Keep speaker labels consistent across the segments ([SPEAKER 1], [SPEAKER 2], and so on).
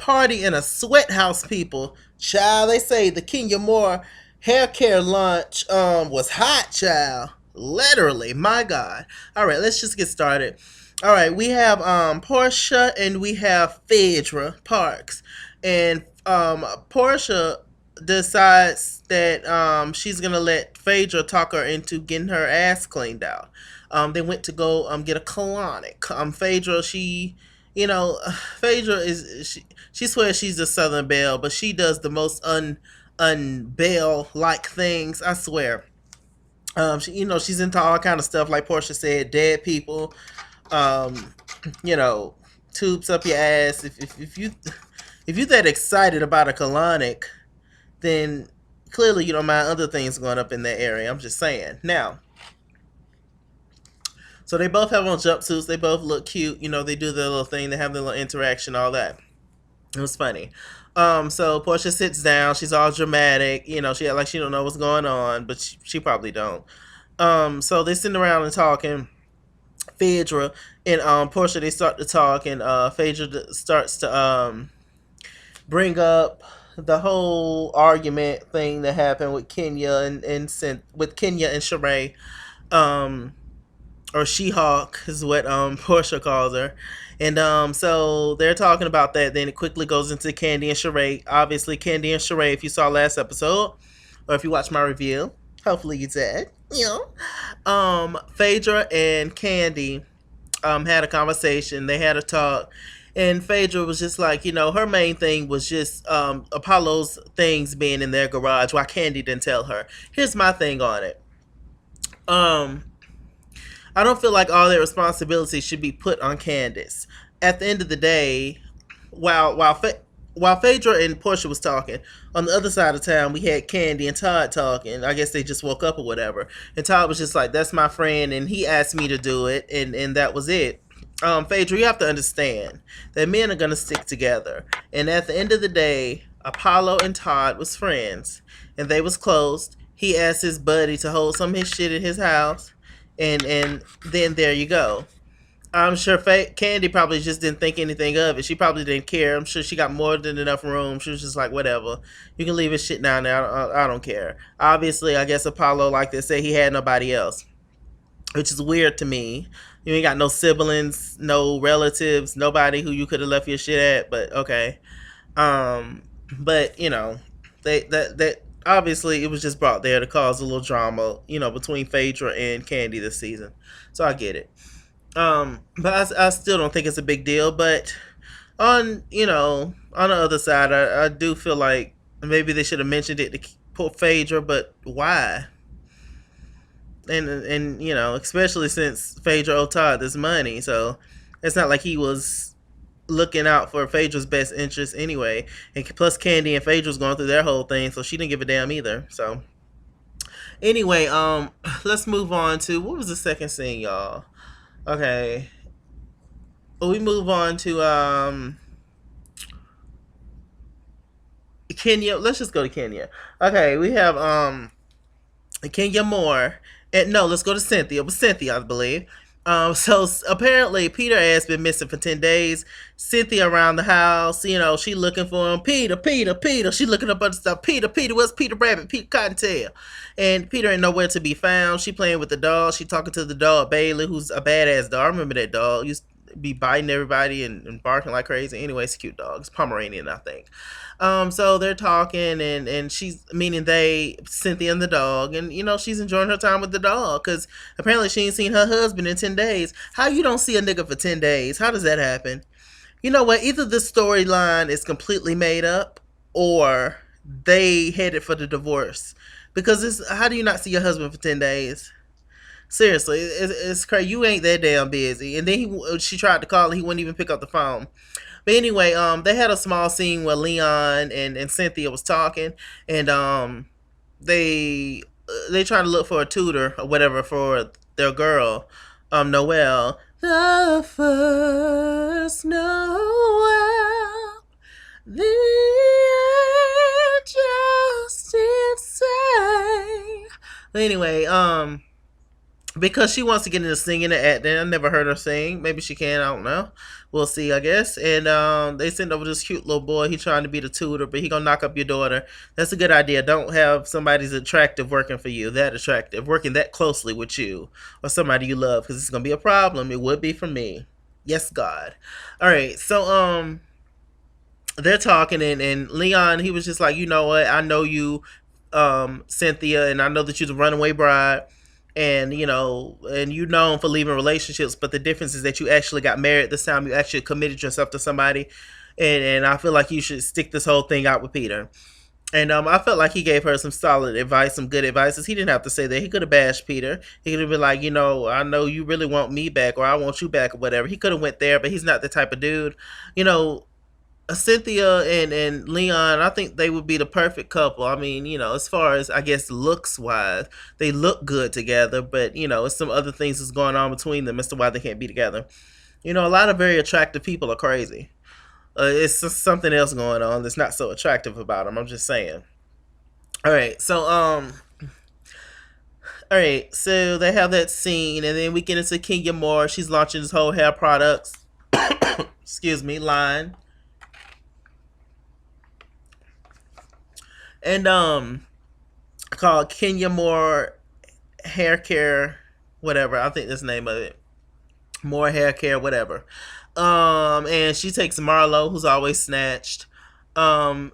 [SPEAKER 1] party in a sweat house, people. Child, they say the Kenya Moore hair care lunch was hot, child. Literally, my God. All right, let's just get started. All right, we have Porsha and we have Phaedra Parks. And Porsha decides that she's gonna let Phaedra talk her into getting her ass cleaned out. They went to go get a colonic. Phaedra, Phaedra she swears she's a Southern Belle, but she does the most unbelle like things. I swear. She's into all kind of stuff like Portia said, dead people, um, you know, tubes up your ass. If you're that excited about a colonic, then clearly you don't mind other things going up in that area. I'm just saying. Now, so they both have on jumpsuits. They both look cute. They do their little thing. They have their little interaction, all that. It was funny. So Portia sits down. She's all dramatic. She act like she don't know what's going on, but she probably don't. So they sitting around and talking. Phaedra and Portia, they start to talk, and Phaedra starts to bring up the whole argument thing that happened with Kenya with Kenya and Sheree, um, or She-Hulk is what Portia calls her. And so they're talking about that. Then it quickly goes into Kandi and Sheree. Obviously, Kandi and Sheree, if you saw last episode, or if you watched my review, hopefully you did. Phaedra and Kandi had a conversation. They had a talk. And Phaedra was just like, her main thing was just Apollo's things being in their garage. Why Kandi didn't tell her. Here's my thing on it. I don't feel like all their responsibility should be put on Candace. At the end of the day, while Phaedra and Portia was talking, on the other side of town we had Kandi and Todd talking. I guess they just woke up or whatever. And Todd was just like, "That's my friend," and he asked me to do it, and that was it. Phaedra, you have to understand that men are gonna stick together. And at the end of the day, Apollo and Todd was friends, and they was close. He asked his buddy to hold some of his shit at his house, and then there you go. I'm sure Kandi probably just didn't think anything of it. She probably didn't care. I'm sure she got more than enough room. She was just like, whatever. You can leave his shit down there. I don't care. Obviously, I guess Apollo, like they say, he had nobody else, which is weird to me. You ain't got no siblings, no relatives, nobody who you could have left your shit at, but okay. But, that obviously it was just brought there to cause a little drama, between Phaedra and Kandi this season. So I get it. But I still don't think it's a big deal. But on the other side, I do feel like maybe they should have mentioned it to poor Phaedra, but why? And especially since Phaedra owed Todd this money, so it's not like he was looking out for Phaedra's best interest anyway. And plus, Kandi and Phaedra's going through their whole thing, so she didn't give a damn either. So anyway, let's move on to what was the second scene, y'all. Okay, we move on to Kenya. Let's just go to Kenya. Okay, we have Kenya Moore. And no, let's go to Cynthia. It was Cynthia, I believe. So apparently Peter has been missing for 10 days. Cynthia around the house, she looking for him. Peter, Peter, Peter. She looking up other stuff. Peter, Peter, where's Peter Rabbit? Peter Cottontail. And Peter ain't nowhere to be found. She playing with the dog. She talking to the dog, Bailey, who's a badass dog. I remember that dog. Used to be biting everybody and barking like crazy. Anyway, it's a cute dog. It's Pomeranian, I think. So they're talking, and she's, meaning they, Cynthia and the dog, and she's enjoying her time with the dog because apparently she ain't seen her husband in 10 days. How you don't see a nigga for 10 days? How does that happen? You know what? Either this storyline is completely made up or they headed for the divorce. Because how do you not see your husband for 10 days? Seriously, it's crazy. You ain't that damn busy. And then she tried to call, he wouldn't even pick up the phone. But anyway, they had a small scene where Leon and Cynthia was talking, and they tried to look for a tutor or whatever for their girl, Noelle. The first Noel, the angels did say. But anyway, because she wants to get into singing and acting. I never heard her sing. Maybe she can. I don't know. We'll see, I guess. And they send over this cute little boy. He trying to be the tutor, but he gonna knock up your daughter. That's a good idea. Don't have somebody's attractive working for you. That attractive, working that closely with you, or somebody you love, because it's gonna be a problem. It would be for me. Yes, God. All right. So they're talking, and Leon, he was just like, you know what, I know you, Cynthia, and I know that you're the runaway bride, and you known for leaving relationships, but the difference is that you actually got married this time. You actually committed yourself to somebody, and I feel like you should stick this whole thing out with Peter. And I felt like he gave her some solid advice, some good advice. He didn't have to say that. He could have bashed Peter. He could have been like, I know you really want me back, or I want you back, or whatever. He could have went there, but he's not the type of dude. You know, Cynthia and Leon, I think they would be the perfect couple. I mean, as far as, I guess, looks wise, they look good together, but it's some other things that's going on between them as to why they can't be together. A lot of very attractive people are crazy. It's just something else going on that's not so attractive about them. I'm just saying. All right, so all right, so they have that scene, and then we get into Kenya Moore. She's launching this whole hair products, excuse me, line, and called Kenya Moore Hair Care, whatever. I think that's the name of it. More Hair Care, whatever. And she takes Marlo, who's always snatched. And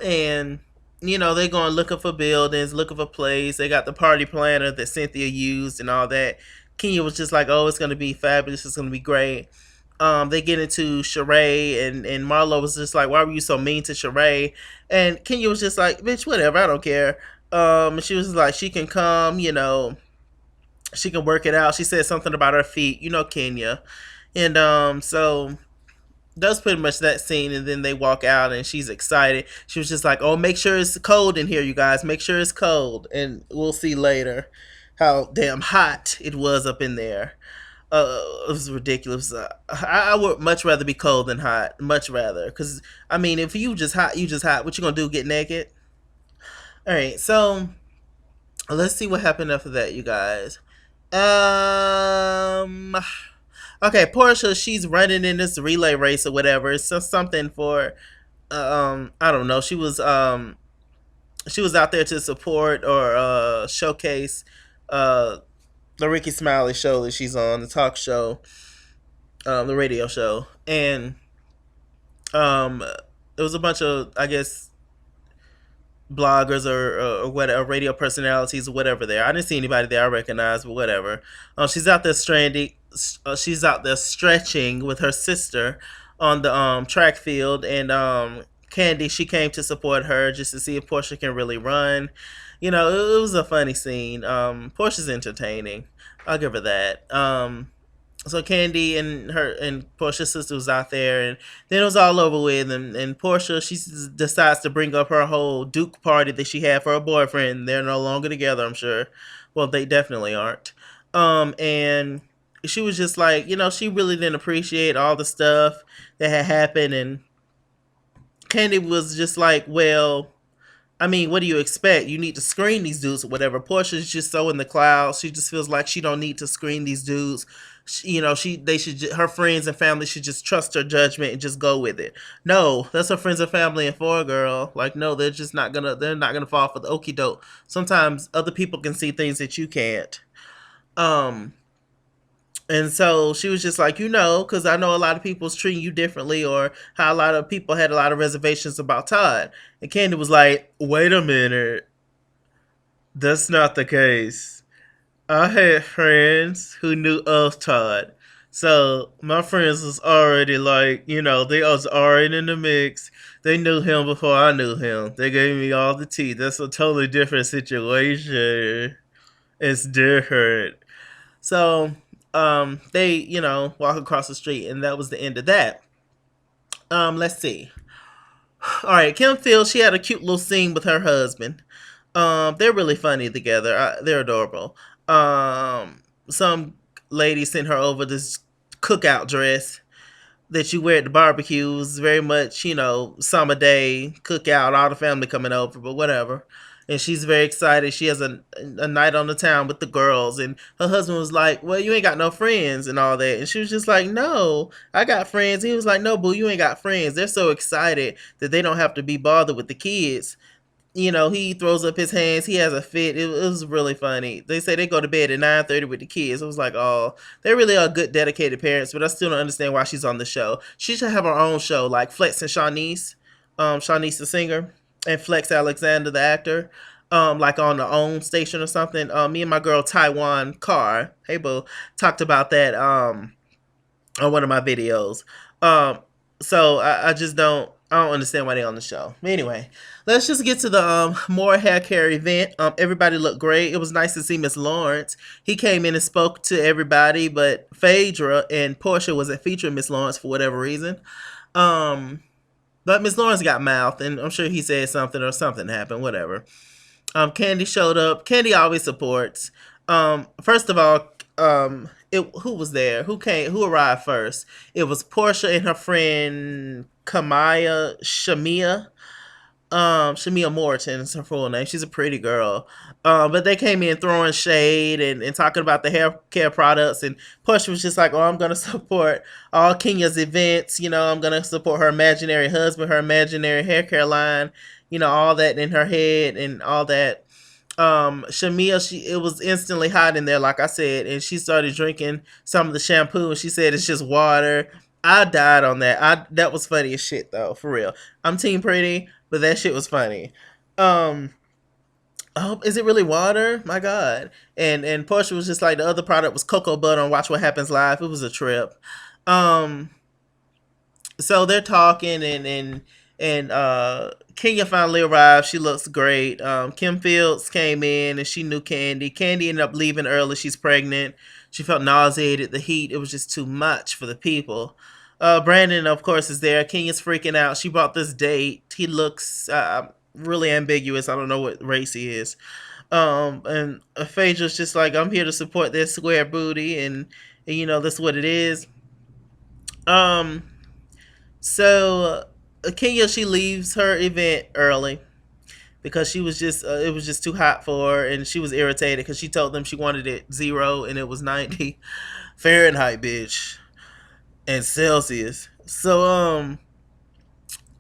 [SPEAKER 1] they're going looking for buildings, looking for plays. They got the party planner that Cynthia used and all that. Kenya was just like, "Oh, it's gonna be fabulous. It's gonna be great." They get into Sheree, and Marlo was just like, "Why were you so mean to Sheree?" And Kenya was just like, "Bitch, whatever. I don't care." And she was like, "She can come. She can work it out." She said something about her feet. Kenya, and so that's pretty much that scene. And then they walk out, and she's excited. She was just like, "Oh, make sure it's cold in here, you guys. Make sure it's cold." And we'll see later how damn hot it was up in there. It was ridiculous. I would much rather be cold than hot. Much rather, because I mean, if you just hot, you just hot. What you gonna do? Get naked? All right. So let's see what happened after that, you guys. Um. Okay, Porsha, she's running in this relay race or whatever. It's just something for I don't know. She was out there to support or showcase uh the Ricky Smiley show that she's on, the talk show, the radio show. And there was a bunch of, I guess, bloggers or whatever, radio personalities or whatever there. I didn't see anybody there I recognized, but whatever. She's out there stranded. She's out there stretching with her sister on the track field, and Kandi, she came to support her just to see if Porsha can really run. It was a funny scene. Porsha's entertaining. I'll give her that. So Kandi and her and Portia's sister was out there, and then it was all over with. And Portia, she decides to bring up her whole Duke party that she had for her boyfriend. They're no longer together, I'm sure. Well, they definitely aren't. And she was just like, she really didn't appreciate all the stuff that had happened. And Kandi was just like, well, I mean, what do you expect? You need to screen these dudes or whatever. Portia's just so in the clouds. She just feels like she don't need to screen these dudes. Her friends and family should just trust her judgment and just go with it. No, that's her friends and family and for, girl. Like, no, they're not gonna fall for the okie doke. Sometimes other people can see things that you can't. Um, and so she was just like, because I know a lot of people's treating you differently, or how a lot of people had a lot of reservations about Todd. And Kandi was like, wait a minute, that's not the case. I had friends who knew of Todd. So my friends was already like, they was already in the mix. They knew him before I knew him. They gave me all the tea. That's a totally different situation. It's different. So they, walk across the street, and that was the end of that. Let's see. All right, Kim Fields, she had a cute little scene with her husband. They're really funny together. They're adorable. Some lady sent her over this cookout dress that you wear at the barbecues. Very much, summer day cookout, all the family coming over, but whatever. and she's very excited. She has a night on the town with the girls, and her husband was like, "Well, you ain't got no friends and all that," and she was just like, "No, I got friends." He was like, "No, boo, you ain't got friends." They're so excited that they don't have to be bothered with the kids. He throws up his hands. He has a fit. It was really funny. They say they go to bed at 9:30 with the kids. It was like, oh, they really are good, dedicated parents. But I still don't understand why she's on the show. She should have her own show, like Flex and Shawnice, Shawnice the singer, and Flex Alexander the actor, like on the OWN station or something. Me and my girl Taiwan Carr, hey boo, talked about that on one of my videos. Um, so I just don't understand why they're on the show. Anyway, let's just get to the more hair care event. Everybody looked great. It was nice to see Miss Lawrence. He came in and spoke to everybody, but Phaedra and Porsha wasn't featuring Miss Lawrence for whatever reason. Um, but Miss Lawrence got mouthed, and I'm sure he said something or something happened, whatever. Kandi showed up. Kandi always supports. First of all, who was there? Who came? Who arrived first? It was Porsha and her friend Shamia Morton is her full name. She's a pretty girl. But they came in throwing shade and talking about the hair care products. And Portia was just like, oh, I'm going to support all Kenya's events. I'm going to support her imaginary husband, her imaginary hair care line, all that in her head and all that. Shamia, it was instantly hot in there, like I said, and she started drinking some of the shampoo, and she said it's just water. I died on that. That was funny as shit though, for real. I'm team pretty, but that shit was funny. Um, oh, is it really water? My God. And Portia was just like the other product was cocoa butter on Watch What Happens Live. It was a trip. Um, so they're talking and Kenya finally arrived. She looks great. Kim Fields came in and she knew Kandi. Kandi ended up leaving early. She's pregnant. She felt nauseated. The heat, it was just too much for the people. Brandon, of course, is there. Kenya's freaking out. She brought this date. He looks really ambiguous. I don't know what race he is. And Phaedra's just like, I'm here to support this square booty, and that's what it is. Um, so Kenya, she leaves her event early because she was just it was just too hot for her, and she was irritated because she told them she wanted it 0 and it was 90 Fahrenheit, bitch, and Celsius. So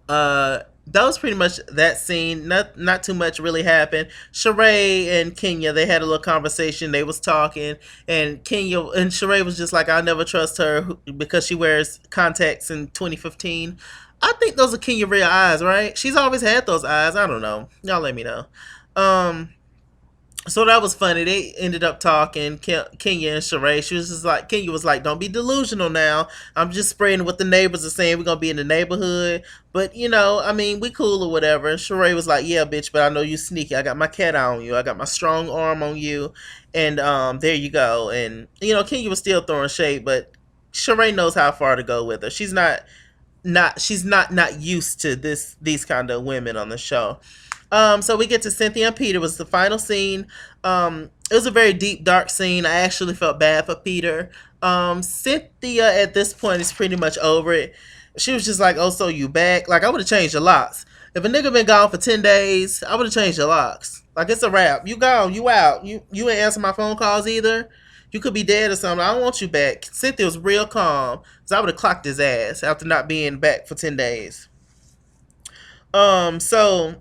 [SPEAKER 1] that was pretty much that scene. Not too much really happened. Sheree and Kenya, they had a little conversation. They was talking, and Sheree was just like, "I'll never trust her because she wears contacts in 2015." I think those are Kenya real eyes, right? She's always had those eyes. I don't know. Y'all let me know. Um, so that was funny. They ended up talking, Kenya and Sheree. She was just like, Kenya was like, don't be delusional now. I'm just spreading what the neighbors are saying. We're going to be in the neighborhood. But, I mean, we cool or whatever. And Sheree was like, yeah, bitch, but I know you sneaky. I got my cat eye on you. I got my strong arm on you. And there you go. And, Kenya was still throwing shade, but Sheree knows how far to go with her. She's not used to these kind of women on the show. So we get to Cynthia and Peter was the final scene. It was a very deep, dark scene. I actually felt bad for Peter. Cynthia at this point is pretty much over it. She was just like, "Oh, so you back?" Like I would have changed the locks. If a nigga been gone for 10 days, I would have changed the locks. Like it's a wrap. You gone. You out. You ain't answer my phone calls either. You could be dead or something. I don't want you back. Cynthia was real calm, so I would have clocked his ass after not being back for 10 days. So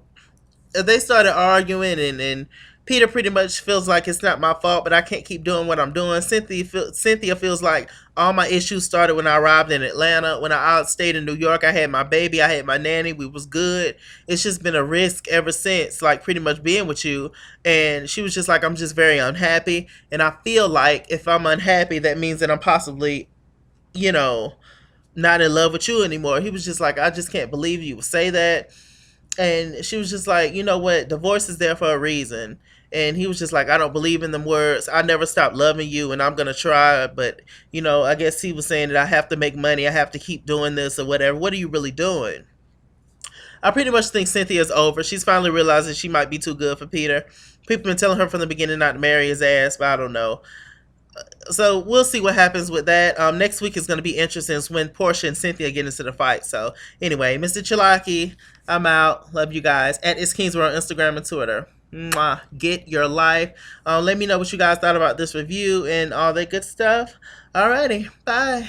[SPEAKER 1] they started arguing, and Peter pretty much feels like it's not my fault, but I can't keep doing what I'm doing. Cynthia feels like all my issues started when I arrived in Atlanta. When I stayed in New York, I had my baby, I had my nanny, we was good. It's just been a risk ever since, like pretty much being with you. And she was just like, I'm just very unhappy, and I feel like if I'm unhappy, that means that I'm possibly, you know, not in love with you anymore. He was just like, I just can't believe you would say that. And she was just like, you know what, divorce is there for a reason. And he was just like, I don't believe in them words. I never stopped loving you, and I'm gonna try. But I guess he was saying that I have to make money, I have to keep doing this or whatever. What are you really doing? I pretty much think Cynthia's over. She's finally realizing she might be too good for Peter. People been telling her from the beginning not to marry his ass, but I don't know. So we'll see what happens with that. Next week is going to be interesting. It's when Porsha and Cynthia get into the fight. So anyway, Mr. Chilaki, I'm out. Love you guys. At It's Kingswood on Instagram and Twitter. Mwah. Get your life. Let me know what you guys thought about this review and all that good stuff. Alrighty, bye.